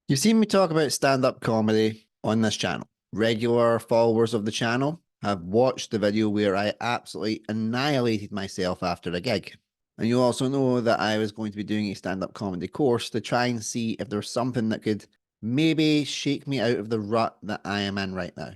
You've seen me talk about stand-up comedy on this channel. Regular followers of the channel have watched the video where I absolutely annihilated myself after a gig. And you also know that I was going to be doing a stand-up comedy course to try and see if there was something that could maybe shake me out of the rut that I am in right now.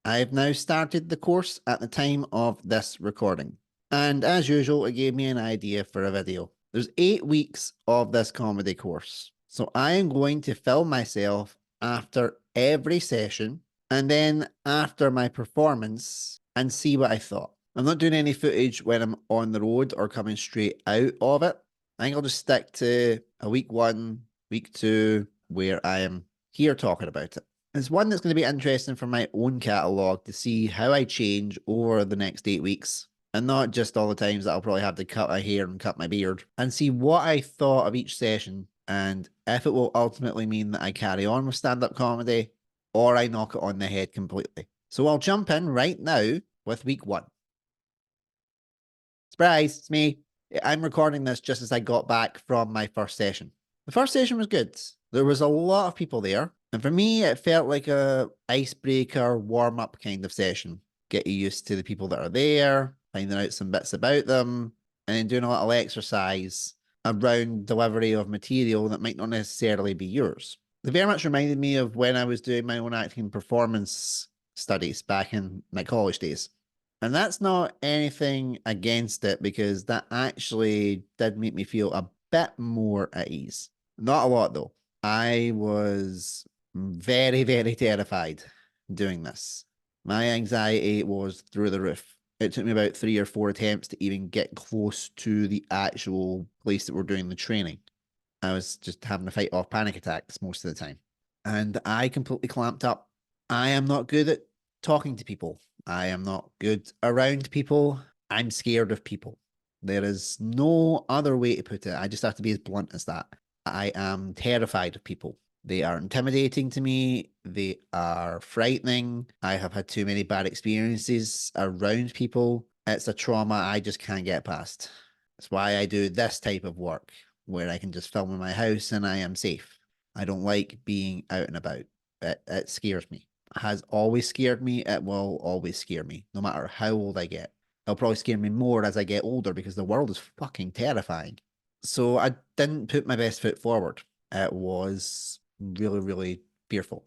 I've now started the course at the time of this recording. And as usual, it gave me an idea for a video. There's 8 weeks of this comedy course. So I am going to film myself after every session and then after my performance and see what I thought. I'm not doing any footage when I'm on the road or coming straight out of it. I think I'll just stick to a week one, week two, where I am here talking about it. It's one that's going to be interesting for my own catalogue to see how I change over the next 8 weeks and not just all the times that I'll probably have to cut my hair and cut my beard and see what I thought of each session and if it will ultimately mean that I carry on with stand-up comedy or I knock it on the head completely. So I'll jump in right now with week one. Surprise, it's me. I'm recording this just as I got back from my first session. The first session was good. There was a lot of people there. And for me, it felt like a icebreaker, warm-up kind of session. Get you used to the people that are there, finding out some bits about them, and then doing a little exercise around delivery of material that might not necessarily be yours. It very much reminded me of when I was doing my own acting performance studies back in my college days. And that's not anything against it because that actually did make me feel a bit more at ease. Not a lot though. I was very, very terrified doing this. My anxiety was through the roof. It took me about 3 or 4 attempts to even get close to the actual place that we're doing the training. I was just having to fight off panic attacks most of the time. And I completely clamped up. I am not good at talking to people. I am not good around people. I'm scared of people. There is no other way to put it. I just have to be as blunt as that. I am terrified of people. They are intimidating to me. They are frightening. I have had too many bad experiences around people. It's a trauma I just can't get past. That's why I do this type of work where I can just film in my house and I am safe. I don't like being out and about. It scares me. It has always scared me. It will always scare me, no matter how old I get. It'll probably scare me more as I get older because the world is fucking terrifying. So I didn't put my best foot forward. It was really, really fearful.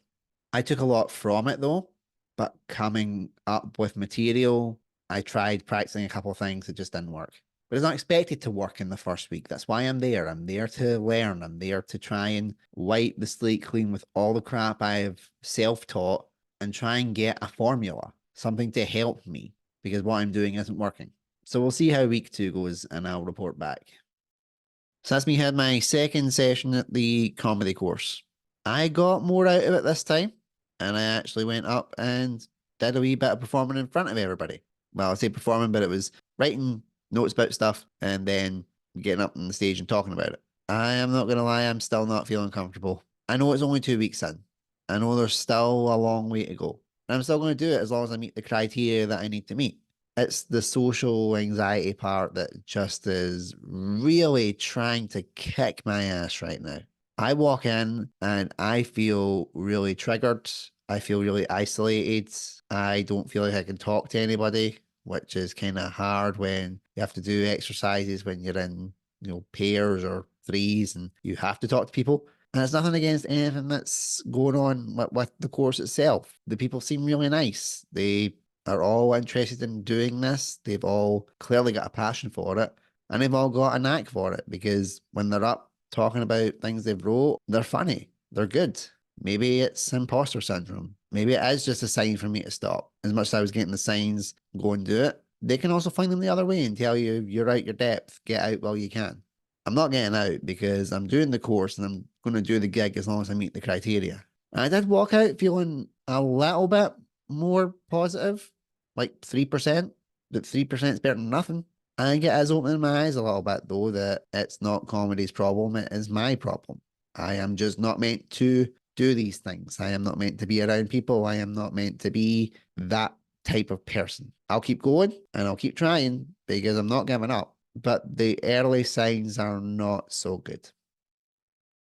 I took a lot from it though, but coming up with material, I tried practicing a couple of things that just didn't work. But it's not expected to work in the first week. That's why I'm there. I'm there to learn. I'm there to try and wipe the slate clean with all the crap I've self-taught and try and get a formula, something to help me because what I'm doing isn't working. So we'll see how week two goes and I'll report back. So that's me had my second session at the comedy course. I got more out of it this time, and I actually went up and did a wee bit of performing in front of everybody. Well, I say performing, but it was writing notes about stuff and then getting up on the stage and talking about it. I am not going to lie, I'm still not feeling comfortable. I know it's only 2 weeks in. I know there's still a long way to go. And I'm still going to do it as long as I meet the criteria that I need to meet. It's the social anxiety part that just is really trying to kick my ass right now. I walk in and I feel really triggered. I feel really isolated. I don't feel like I can talk to anybody, which is kind of hard when you have to do exercises when you're in, pairs or threes and you have to talk to people. And it's nothing against anything that's going on with the course itself. The people seem really nice. They are all interested in doing this. They've all clearly got a passion for it and they've all got a knack for it because when they're up talking about things they've wrote, they're funny. They're good. Maybe it's imposter syndrome. Maybe it is just a sign for me to stop. As much as I was getting the signs, go and do it. They can also find them the other way and tell you you're out your depth. Get out while you can. I'm not getting out because I'm doing the course and I'm going to do the gig as long as I meet the criteria. I did walk out feeling a little bit more positive, like 3%, but 3% is better than nothing. I think it is opening my eyes a little bit, though, that it's not comedy's problem, it is my problem. I am just not meant to do these things. I am not meant to be around people. I am not meant to be that type of person. I'll keep going and I'll keep trying because I'm not giving up. But the early signs are not so good.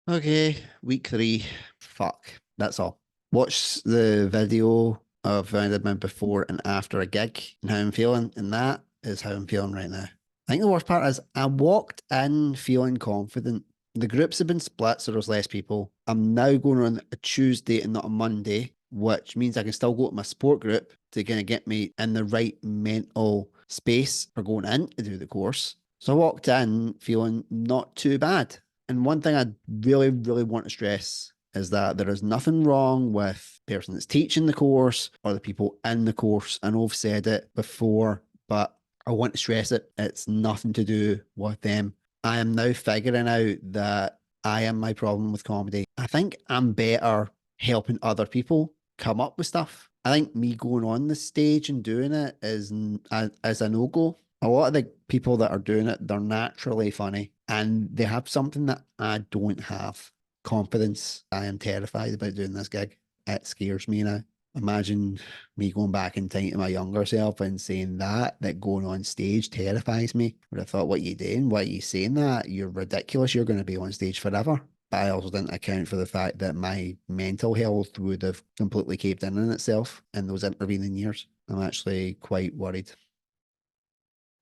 Okay, week 3. Fuck. That's all. Watch the video of when I did my before and after a gig and how I'm feeling, and that is how I'm feeling right now. I think the worst part is I walked in feeling confident. The groups have been split, so there's less people. I'm now going on a Tuesday and not a Monday, which means I can still go to my sport group to kind of get me in the right mental space for going in to do the course. So I walked in feeling not too bad. And one thing I really, really want to stress is that there is nothing wrong with the person that's teaching the course or the people in the course. I know I've said it before, but I want to stress it. It's nothing to do with them. I am now figuring out that I am my problem with comedy. I think I'm better helping other people come up with stuff. I think me going on the stage and doing it is a no go. A lot of the people that are doing it, they're naturally funny and they have something that I don't have. Confidence. I am terrified about doing this gig. It scares me now. Imagine me going back in time to my younger self and saying that going on stage terrifies me. Would have thought, what are you doing? Why are you saying that? You're ridiculous. You're going to be on stage forever. But I also didn't account for the fact that my mental health would have completely caved in on itself in those intervening years. I'm actually quite worried.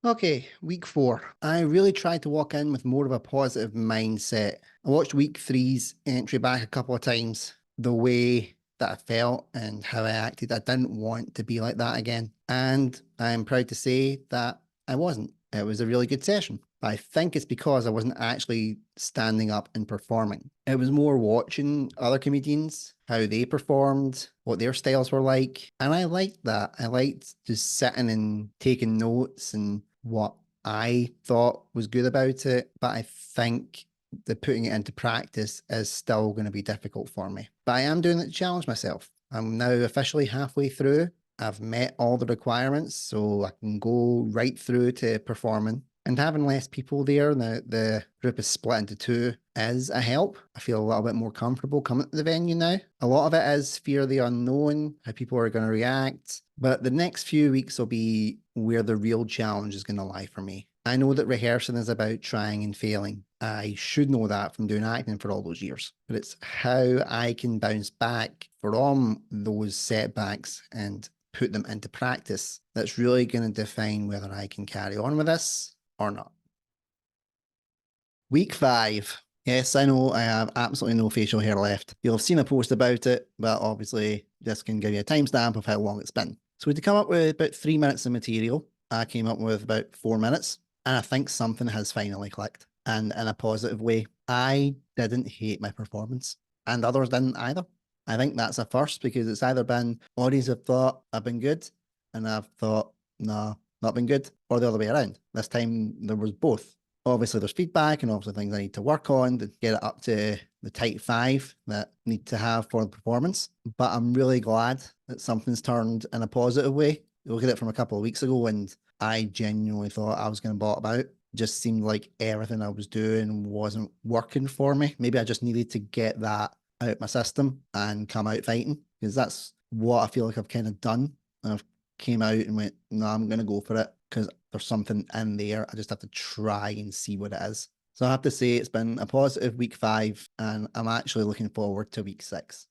Okay, week 4. I really tried to walk in with more of a positive mindset. I watched week three's entry back a couple of times. The way that I felt and how I acted, I didn't want to be like that again. And I'm proud to say that I wasn't. It was a really good session. I think it's because I wasn't actually standing up and performing. It was more watching other comedians, how they performed, what their styles were like. And I liked that. I liked just sitting and taking notes and what I thought was good about it. But I think the putting it into practice is still going to be difficult for me. But I am doing it to challenge myself. I'm now officially halfway through. I've met all the requirements, so I can go right through to performing. And having less people there, the group is split into two, is a help. I feel a little bit more comfortable coming to the venue now. A lot of it is fear of the unknown, how people are going to react. But the next few weeks will be where the real challenge is going to lie for me. I know that rehearsing is about trying and failing. I should know that from doing acting for all those years. But it's how I can bounce back from those setbacks and put them into practice that's really going to define whether I can carry on with this or not. Week 5. Yes, I know I have absolutely no facial hair left. You'll have seen a post about it, but obviously this can give you a timestamp of how long it's been. So to come up with about 3 minutes of material, I came up with about 4 minutes, and I think something has finally clicked, and in a positive way. I didn't hate my performance, and others didn't either. I think that's a first because it's either been audience have thought I've been good, and I've thought, no, not been good, or the other way around. This time there was both. Obviously, there's feedback and obviously things I need to work on to get it up to the tight 5 that I need to have for the performance. But I'm really glad that something's turned in a positive way. You look at it from a couple of weeks ago, and I genuinely thought I was going to bottom out. Just seemed like everything I was doing wasn't working for me. Maybe I just needed to get that out my system and come out fighting because that's what I feel like I've kind of done. I've came out and went, no, I'm going to go for it because there's something in there. I just have to try and see what it is. So I have to say it's been a positive week 5, and I'm actually looking forward to week 6.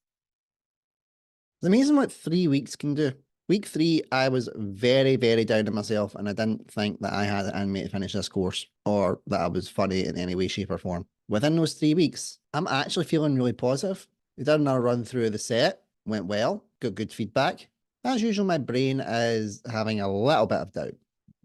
It's amazing what 3 weeks can do. Week 3, I was very, very down on myself, and I didn't think that I had it in me to finish this course or that I was funny in any way, shape, or form. Within those 3 weeks, I'm actually feeling really positive. We did another run through the set, went well, got good feedback. As usual, my brain is having a little bit of doubt.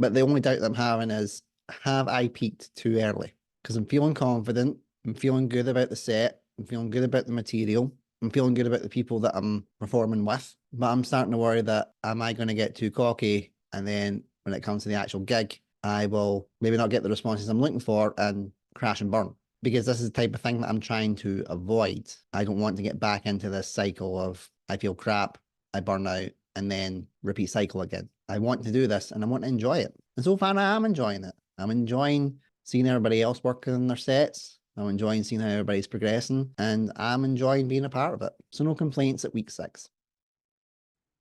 But the only doubt that I'm having is, have I peaked too early? Because I'm feeling confident. I'm feeling good about the set. I'm feeling good about the material. I'm feeling good about the people that I'm performing with. But I'm starting to worry that, am I going to get too cocky? And then when it comes to the actual gig, I will maybe not get the responses I'm looking for and crash and burn. Because this is the type of thing that I'm trying to avoid. I don't want to get back into this cycle of I feel crap, I burn out, and then repeat cycle again. I want to do this and I want to enjoy it. And so far, I am enjoying it. I'm enjoying seeing everybody else working on their sets. I'm enjoying seeing how everybody's progressing, and I'm enjoying being a part of it. So no complaints at week 6.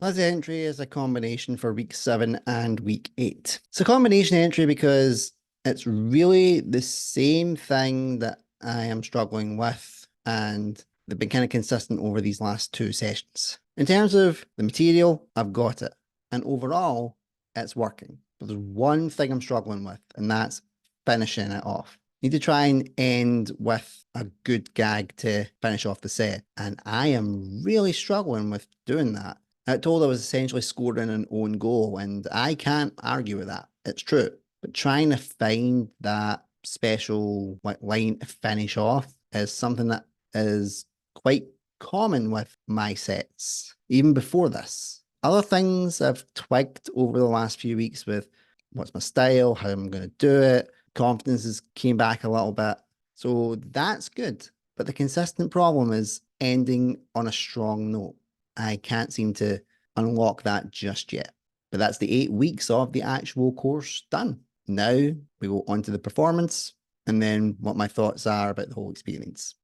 This entry is a combination for week 7 and week 8. It's a combination entry because it's really the same thing that I am struggling with and they've been kind of consistent over these last 2 sessions. In terms of the material, I've got it. And overall, it's working. But there's one thing I'm struggling with, and that's finishing it off. Need to try and end with a good gag to finish off the set. And I am really struggling with doing that. I told I was essentially scoring an own goal, and I can't argue with that. It's true. But trying to find that special line to finish off is something that is quite common with my sets, even before this. Other things I've twigged over the last few weeks with what's my style, how I'm going to do it. Confidence has came back a little bit. So that's good. But the consistent problem is ending on a strong note. I can't seem to unlock that just yet. But that's the 8 weeks of the actual course done. Now we go on to the performance and then what my thoughts are about the whole experience.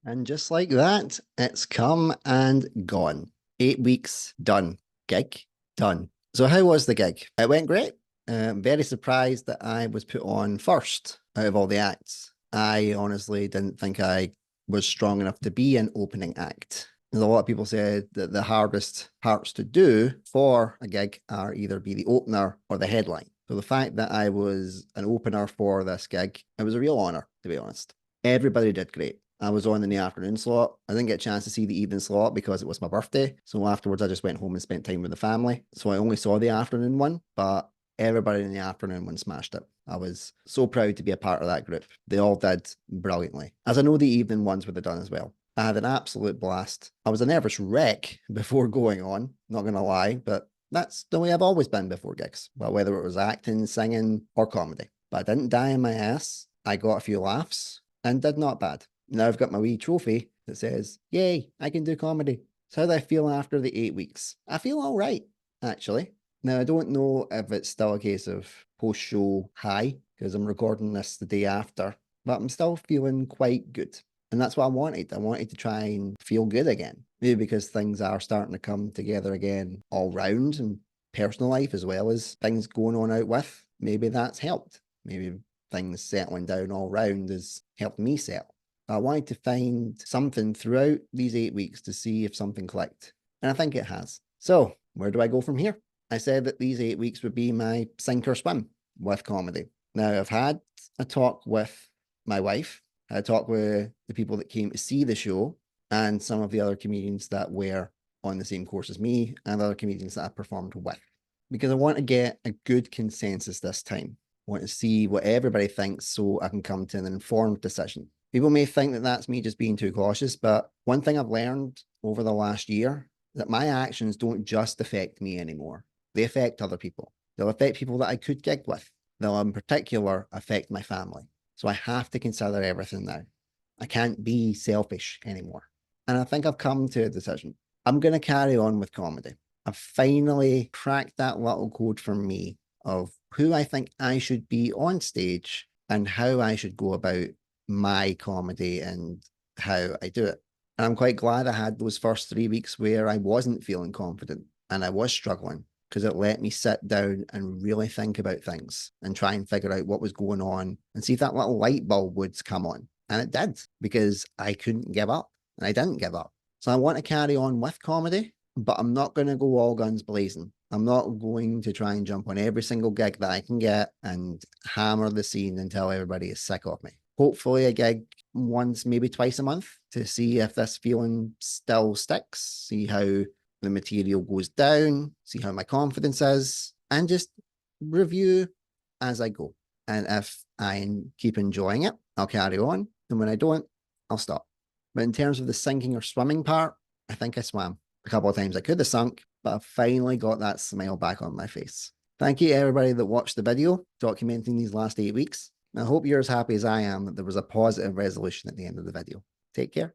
And just like that, it's come and gone. 8 weeks done. Gig done. So how was the gig? It went great. Very surprised that I was put on first out of all the acts. I honestly didn't think I was strong enough to be an opening act. There's a lot of people said that the hardest parts to do for a gig are either be the opener or the headline. So the fact that I was an opener for this gig, it was a real honor, to be honest. Everybody did great. I was on in the afternoon slot. I didn't get a chance to see the evening slot because it was my birthday. So afterwards, I just went home and spent time with the family. So I only saw the afternoon one, but everybody in the afternoon one smashed it. I was so proud to be a part of that group. They all did brilliantly, as I know the evening ones would have done as well. I had an absolute blast. I was a nervous wreck before going on, not going to lie, but that's the way I've always been before gigs, well, whether it was acting, singing, or comedy. But I didn't die in my ass. I got a few laughs and did not bad. Now I've got my wee trophy that says, yay, I can do comedy. So how do I feel after the 8 weeks? I feel all right, actually. Now, I don't know if it's still a case of post-show high, because I'm recording this the day after, but I'm still feeling quite good. And that's what I wanted. I wanted to try and feel good again. Maybe because things are starting to come together again all round and personal life as well as things going on out with. Maybe that's helped. Maybe things settling down all round has helped me settle. I wanted to find something throughout these 8 weeks to see if something clicked. And I think it has. So where do I go from here? I said that these 8 weeks would be my sink or swim with comedy. Now, I've had a talk with my wife. I had a talk with the people that came to see the show and some of the other comedians that were on the same course as me and other comedians that I performed with. Because I want to get a good consensus this time. I want to see what everybody thinks so I can come to an informed decision. People may think that that's me just being too cautious, but one thing I've learned over the last year is that my actions don't just affect me anymore. They affect other people. They'll affect people that I could gig with. They'll in particular affect my family. So I have to consider everything now. I can't be selfish anymore. And I think I've come to a decision. I'm going to carry on with comedy. I've finally cracked that little code for me of who I think I should be on stage and how I should go about my comedy and how I do it. And I'm quite glad I had those first 3 weeks where I wasn't feeling confident and I was struggling because it let me sit down and really think about things and try and figure out what was going on and see if that little light bulb would come on. And it did because I couldn't give up and I didn't give up. So I want to carry on with comedy, but I'm not going to go all guns blazing. I'm not going to try and jump on every single gig that I can get and hammer the scene until everybody is sick of me. Hopefully a gig once, maybe twice a month to see if this feeling still sticks, see how the material goes down, see how my confidence is, and just review as I go. And if I keep enjoying it, I'll carry on. And when I don't, I'll stop. But in terms of the sinking or swimming part, I think I swam. A couple of times I could have sunk, but I finally got that smile back on my face. Thank you to everybody that watched the video documenting these last 8 weeks. I hope you're as happy as I am that there was a positive resolution at the end of the video. Take care.